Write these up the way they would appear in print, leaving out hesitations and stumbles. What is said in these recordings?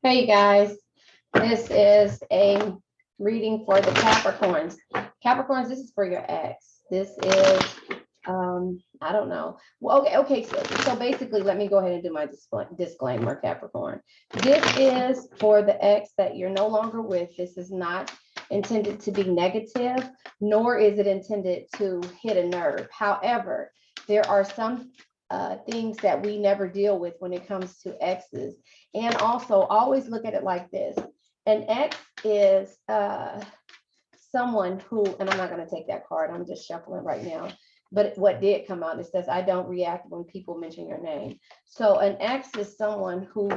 Hey guys, this is a reading for the Capricorns. Capricorns, this is for your ex. This is, I don't know. Well, okay. So basically, let me go ahead and do my disclaimer, Capricorn. This is for the ex that you're no longer with. This is not intended to be negative, nor is it intended to hit a nerve. However, there are some things that we never deal with when it comes to exes. And also always look at it like this. An ex is someone who, and I'm not going to take that card, I'm just shuffling right now. But what did come out, it says, I don't react when people mention your name. So an ex is someone who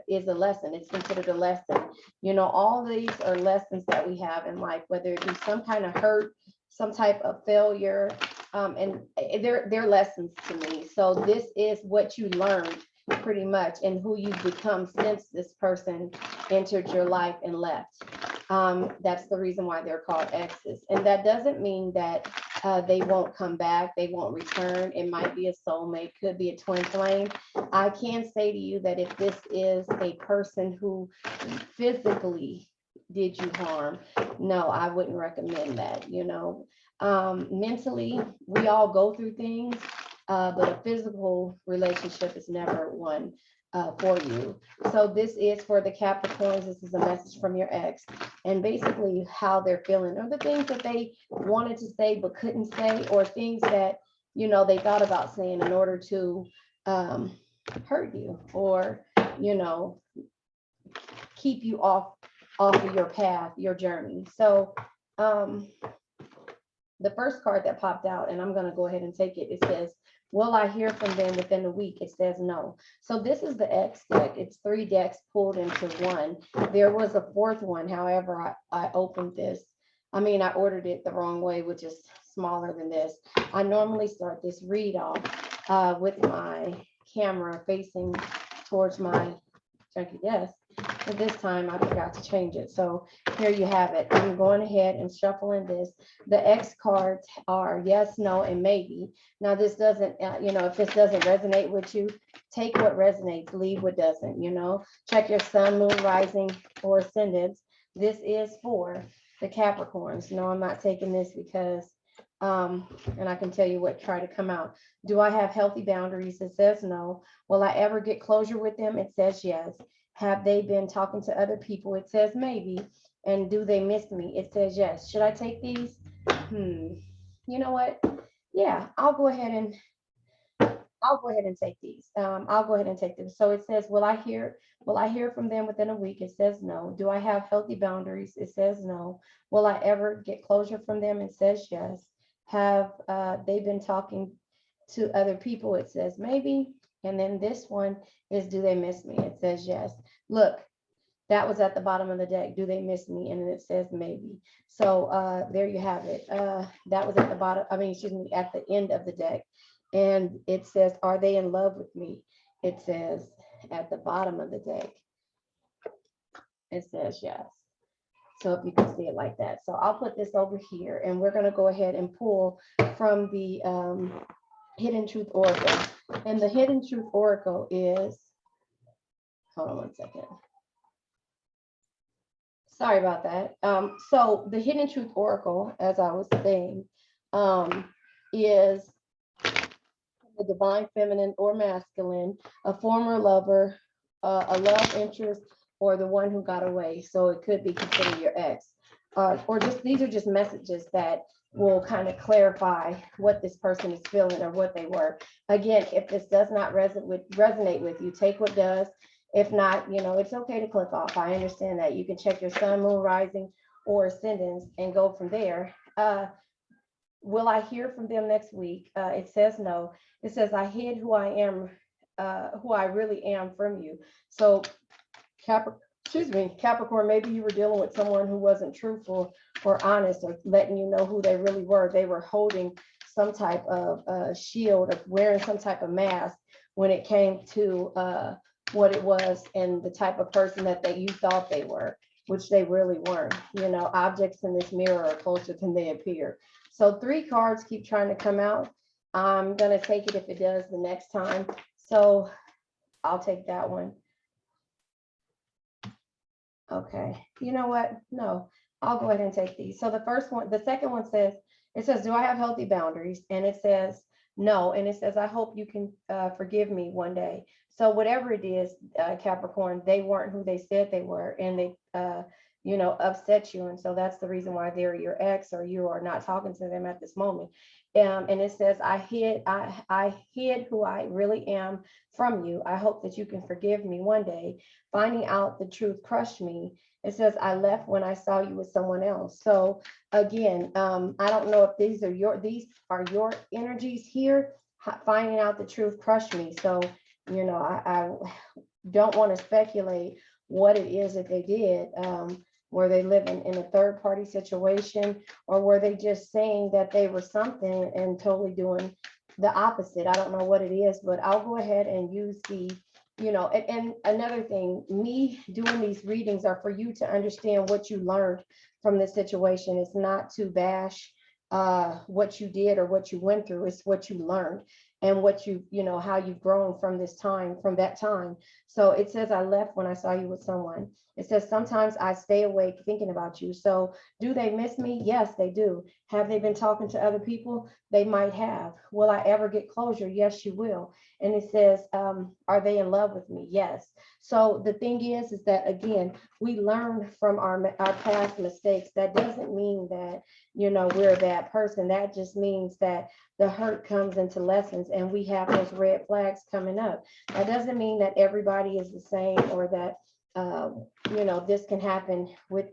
is a lesson. It's considered a lesson. You know, all these are lessons that we have in life, whether it be some kind of hurt, some type of failure, and they're lessons to me. So this is what you learned pretty much and who you've become since this person entered your life and left. That's the reason why they're called exes. And that doesn't mean that they won't come back, they won't return. It might be a soulmate, could be a twin flame. I can say to you that if this is a person who physically did you harm, no, I wouldn't recommend that. You know, mentally, we all go through things, but a physical relationship is never one for you. So this is for the Capricorns. This is a message from your ex, and basically how they're feeling, or the things that they wanted to say but couldn't say, or things that, you know, they thought about saying in order to hurt you, or, you know, keep you off of your path, your journey. So the first card that popped out, and I'm going to go ahead and take it, it says, will I hear from them within a week? It says no. So this is the X deck. It's 3 decks pulled into one. There was a 4th one. However, I opened this. I mean, I ordered it the wrong way, which is smaller than this. I normally start this read off with my camera facing towards my junky desk. But this time I forgot to change it. So here you have it. I'm going ahead and shuffling this. The X cards are yes, no, and maybe. Now this doesn't, you know, if this doesn't resonate with you, take what resonates, leave what doesn't, you know. Check your sun, moon, rising, or ascendants. This is for the Capricorns. No, I'm not taking this because, and I can tell you what tried to come out. Do I have healthy boundaries? It says no. Will I ever get closure with them? It says yes. Have they been talking to other people? It says maybe. And do they miss me? It says yes. Should I take these? You know what? Yeah, I'll go ahead and take these. I'll go ahead and take them. So it says, will I hear from them within a week? It says no. Do I have healthy boundaries? It says no. Will I ever get closure from them? It says yes. Have they been talking to other people? It says maybe. And then this one is, do they miss me? It says yes. Look, that was at the bottom of the deck. Do they miss me? And then it says maybe. So there you have it. That was at the bottom. I mean, excuse me, at the end of the deck. And it says, are they in love with me? It says at the bottom of the deck. It says yes. So if you can see it like that. So I'll put this over here, and we're going to go ahead and pull from the Hidden Truth Oracle. And the Hidden Truth Oracle is, hold on one second. Sorry about that. So the Hidden Truth Oracle, as I was saying, is the divine feminine or masculine, a former lover, a love interest, or the one who got away. So it could be considered your ex. Or just, these are just messages that will kind of clarify what this person is feeling or what they were. Again, if this does not resonate with you, take what does. If not, you know, it's okay to click off. I understand that. You can check your sun, moon, rising, or ascendants and go from there. Will I hear from them next week? It says no. It says, I hid who I am, who I really am from you. So Capricorn, maybe you were dealing with someone who wasn't truthful or honest or letting you know who they really were. They were holding some type of shield, or wearing some type of mask when it came to what it was and the type of person that you thought they were, which they really weren't. You know, objects in this mirror are closer than they appear. So 3 cards keep trying to come out. I'm going to take it if it does the next time. So I'll take that one. Okay, you know what? No, I'll go ahead and take these. So the second one says, it says, do I have healthy boundaries? And it says, no. And it says, I hope you can forgive me one day. So whatever it is, Capricorn, they weren't who they said they were, and they, upset you. And so that's the reason why they're your ex, or you are not talking to them at this moment. And it says, I hid who I really am from you. I hope that you can forgive me one day. Finding out the truth crushed me. It says, I left when I saw you with someone else. So again, I don't know if these are your energies here. Finding out the truth crushed me. So, I don't want to speculate what it is that they did. Were they living in a third party situation, or were they just saying that they were something and totally doing the opposite? I don't know what it is, but I'll go ahead and use and another thing, me doing these readings are for you to understand what you learned from this situation. It's not to bash what you did or what you went through. It's what you learned, and what how you've grown from that time. So it says, I left when I saw you with someone. It says, sometimes I stay awake thinking about you. So do they miss me? Yes, they do. Have they been talking to other people? They might have. Will I ever get closure? Yes, you will. And it says, are they in love with me? Yes. So the thing is that, again, we learn from our past mistakes. That doesn't mean that, we're a bad person. That just means that the hurt comes into lessons, and we have those red flags coming up. That doesn't mean that everybody is the same, or that, this can happen with,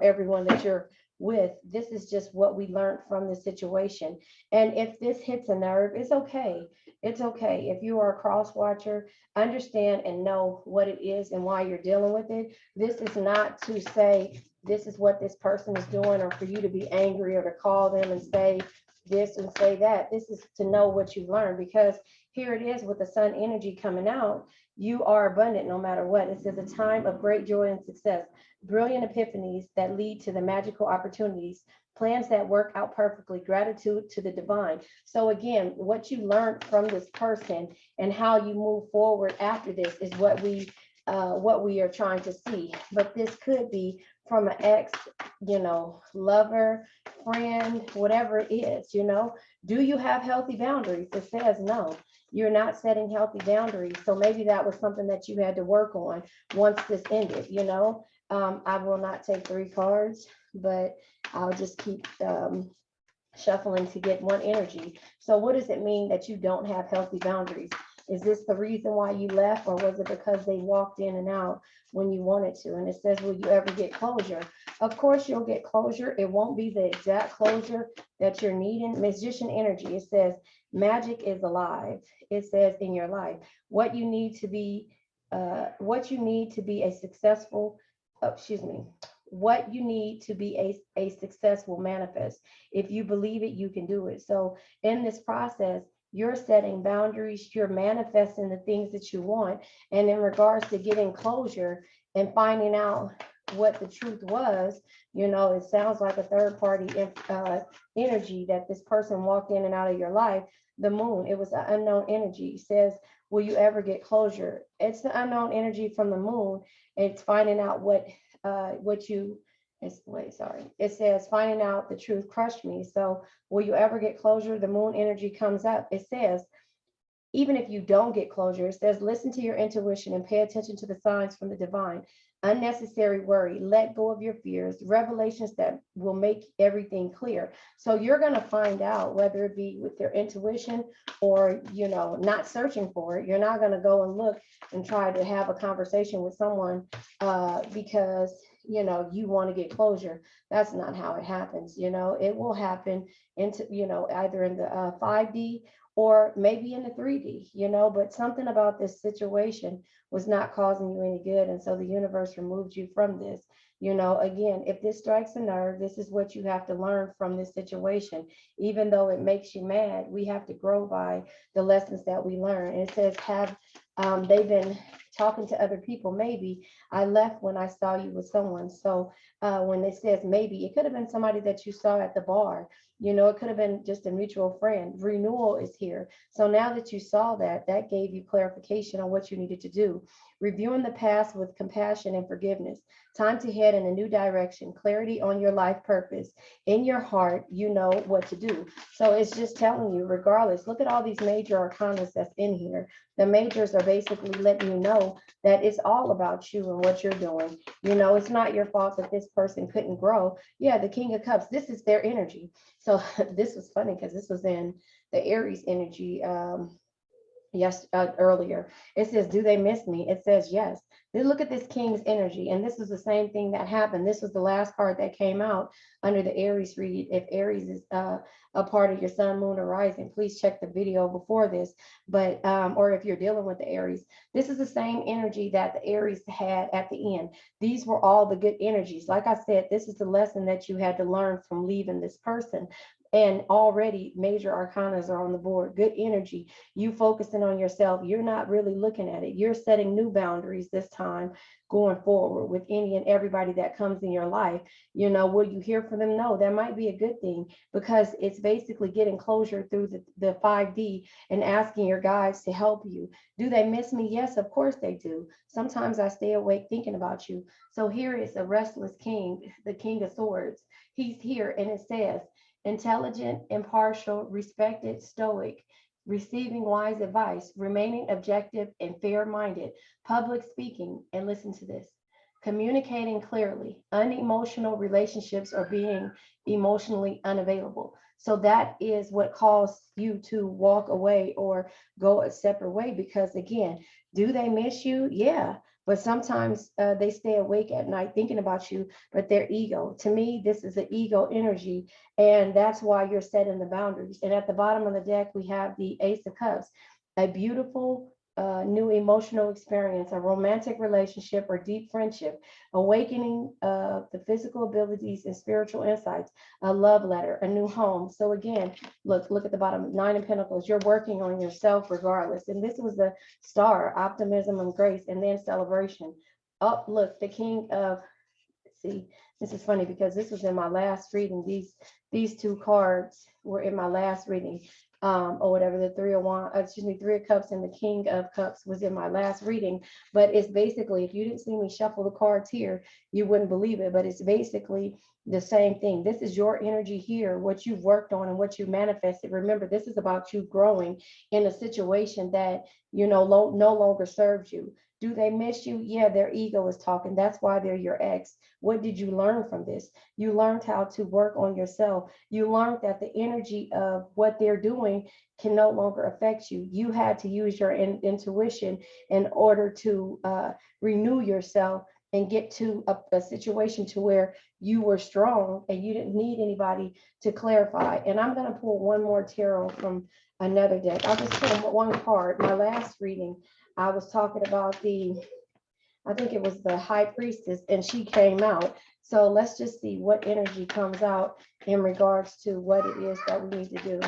everyone that you're with. This is just what we learned from the situation. And if this hits a nerve, it's okay. It's okay. If you are a cross watcher, understand and know what it is and why you're dealing with it. This is not to say this is what this person is doing, or for you to be angry, or to call them and say this and say that. This is to know what you've learned, because here it is with the sun energy coming out. You are abundant no matter what. It says, a time of great joy and success, brilliant epiphanies that lead to the magical opportunities, plans that work out perfectly, gratitude to the divine. So again, what you learned from this person and how you move forward after this is what we are trying to see. But this could be from an ex, lover, friend, whatever it is. Do you have healthy boundaries? It says no, you're not setting healthy boundaries. So maybe that was something that you had to work on once this ended. I will not take 3 cards, but I'll just keep shuffling to get one energy. So what does it mean that you don't have healthy boundaries? Is this the reason why you left, or was it because they walked in and out when you wanted to? And it says, will you ever get closure? Of course you'll get closure. It won't be the exact closure that you're needing. Magician energy, it says, magic is alive. It says, in your life, what you need to be a successful, what you need to be a successful manifest. If you believe it, you can do it. So in this process, you're setting boundaries, you're manifesting the things that you want. And in regards to getting closure and finding out what the truth was, it sounds like a third party energy that this person walked in and out of your life. The moon, it was an unknown energy. It says, will you ever get closure? It's the unknown energy from the moon. It's finding out it says, finding out the truth crushed me. So will you ever get closure? The moon energy comes up. It says, even if you don't get closure, it says, listen to your intuition and pay attention to the signs from the divine. Unnecessary worry, let go of your fears, revelations that will make everything clear. So you're going to find out, whether it be with your intuition or, not searching for it. You're not going to go and look and try to have a conversation with someone because you want to get closure. That's not how it happens. It will happen into, either in the 5D or maybe in the 3D, but something about this situation was not causing you any good. And so the universe removed you from this. Again, if this strikes a nerve, this is what you have to learn from this situation. Even though it makes you mad, we have to grow by the lessons that we learn. And it says, have they been talking to other people, maybe I left when I saw you with someone. So when it says maybe, it could have been somebody that you saw at the bar. It could have been just a mutual friend. Renewal is here. So now that you saw that, that gave you clarification on what you needed to do. Reviewing the past with compassion and forgiveness. Time to head in a new direction. Clarity on your life purpose. In your heart, you know what to do. So it's just telling you, regardless, look at all these major arcanas that's in here. The majors are basically letting you know that it's all about you and what you're doing. It's not your fault that this person couldn't grow. Yeah, the King of Cups, this is their energy. So this was funny because this was in the Aries energy. Yes, earlier. It says, do they miss me? It says yes. Then look at this King's energy. And this is the same thing that happened. This was the last card that came out under the Aries read. If Aries is a part of your sun, moon, or rising, please check the video before this. But or if you're dealing with the Aries, this is the same energy that the Aries had at the end. These were all the good energies. Like I said, this is the lesson that you had to learn from leaving this person. And already major arcanas are on the board. Good energy. You focusing on yourself. You're not really looking at it. You're setting new boundaries this time going forward with any and everybody that comes in your life. Will you hear from them? No, that might be a good thing, because it's basically getting closure through the 5D and asking your guides to help you. Do they miss me? Yes, of course they do. Sometimes I stay awake thinking about you. So here is a restless king, the King of Swords. He's here, and it says, intelligent, impartial, respected, stoic, receiving wise advice, remaining objective and fair-minded, public speaking, and listen to this, communicating clearly, unemotional relationships, or being emotionally unavailable. So that is what caused you to walk away or go a separate way, because again, do they miss you? Yeah. But sometimes they stay awake at night thinking about you, but their ego. To me, this is the ego energy, and that's why you're setting the boundaries. And at the bottom of the deck, we have the Ace of Cups, a beautiful new emotional experience, a romantic relationship or deep friendship, awakening of the physical abilities and spiritual insights, a love letter, a new home. So again, look at the bottom, Nine of Pentacles. You're working on yourself regardless. And this was the Star, optimism and grace, and then celebration. Oh, look, the King of, see, this is funny because this was in my last reading. These two cards were in my last reading. Or whatever, the Three of Cups and the King of Cups was in my last reading. But it's basically, if you didn't see me shuffle the cards here, you wouldn't believe it. But it's basically the same thing. This is your energy here, what you've worked on and what you manifested. Remember, this is about you growing in a situation that no longer serves you. Do they miss you? Yeah, their ego is talking. That's why they're your ex. What did you learn from this? You learned how to work on yourself. You learned that the energy of what they're doing can no longer affect you. You had to use your intuition in order to renew yourself and get to a situation to where you were strong and you didn't need anybody to clarify. And I'm going to pull one more tarot from another deck. I'll just pull one card. My last reading, I was talking about I think it was the High Priestess, and she came out. So let's just see what energy comes out in regards to what it is that we need to do.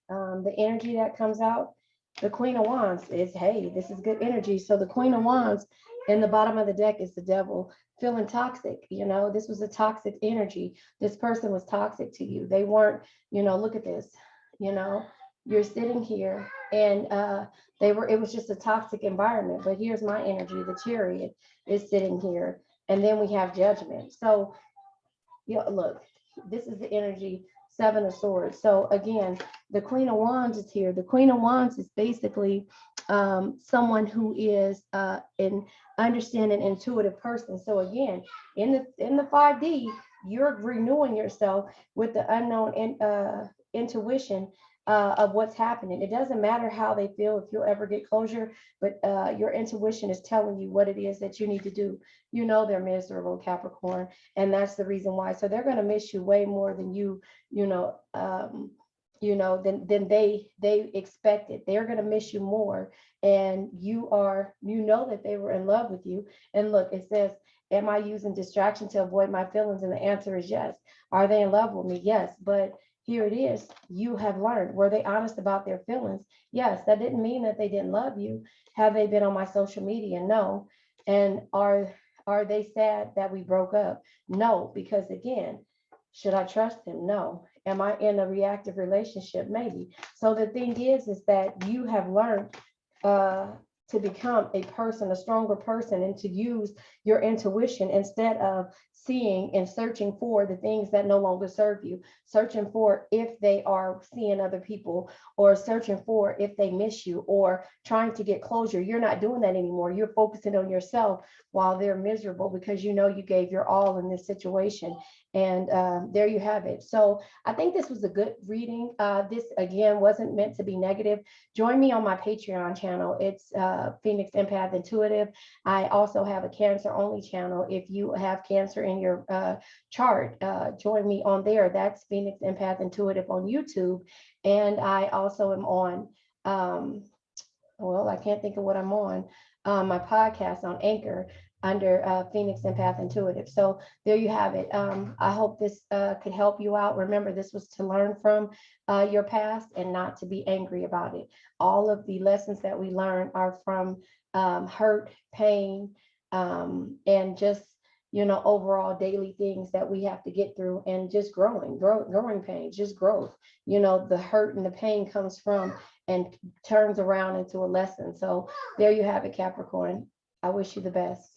The energy that comes out, the Queen of Wands is, hey, this is good energy. So the Queen of Wands in the bottom of the deck is the Devil, feeling toxic. This was a toxic energy. This person was toxic to you. They weren't, look at this, you're sitting here and it was just a toxic environment. But here's my energy. The Chariot is sitting here, and then we have Judgment. So look, this is the energy, Seven of Swords. So again, the Queen of Wands is here. The Queen of Wands is basically someone who is an understanding, intuitive person. So again, in the 5D, you're renewing yourself with the unknown intuition of what's happening. It doesn't matter how they feel, if you'll ever get closure, but your intuition is telling you what it is that you need to do. They're miserable, Capricorn, and that's the reason why. So they're going to miss you way more than than they expected. They're going to miss you more, and that they were in love with you. And look, it says, am I using distraction to avoid my feelings? And the answer is yes. Are they in love with me? Yes. But here it is. You have learned. Were they honest about their feelings? Yes. That didn't mean that they didn't love you. Have they been on my social media? No. And are they sad that we broke up? No, because again, should I trust them? No. Am I in a reactive relationship? Maybe. So the thing is that you have learned uh, to become a person, a stronger person, and to use your intuition instead of seeing and searching for the things that no longer serve you, searching for if they are seeing other people, or searching for if they miss you, or trying to get closure. You're not doing that anymore. You're focusing on yourself while they're miserable because you know you gave your all in this situation. And there you have it. So I think this was a good reading. This again wasn't meant to be negative. Join me on my Patreon channel. It's Phoenix Empath Intuitive. I also have a cancer only channel. If you have cancer in your chart, join me on there. That's Phoenix Empath Intuitive on YouTube. And I also am on, well, I can't think of what I'm on, my podcast on Anchor under Phoenix Empath Intuitive. So there you have it. I hope this could help you out. Remember, this was to learn from your past and not to be angry about it. All of the lessons that we learn are from hurt, pain, and just, you know, overall daily things that we have to get through, and just growing pains, just growth. You know, the hurt and the pain comes from and turns around into a lesson. So there you have it, Capricorn. I wish you the best.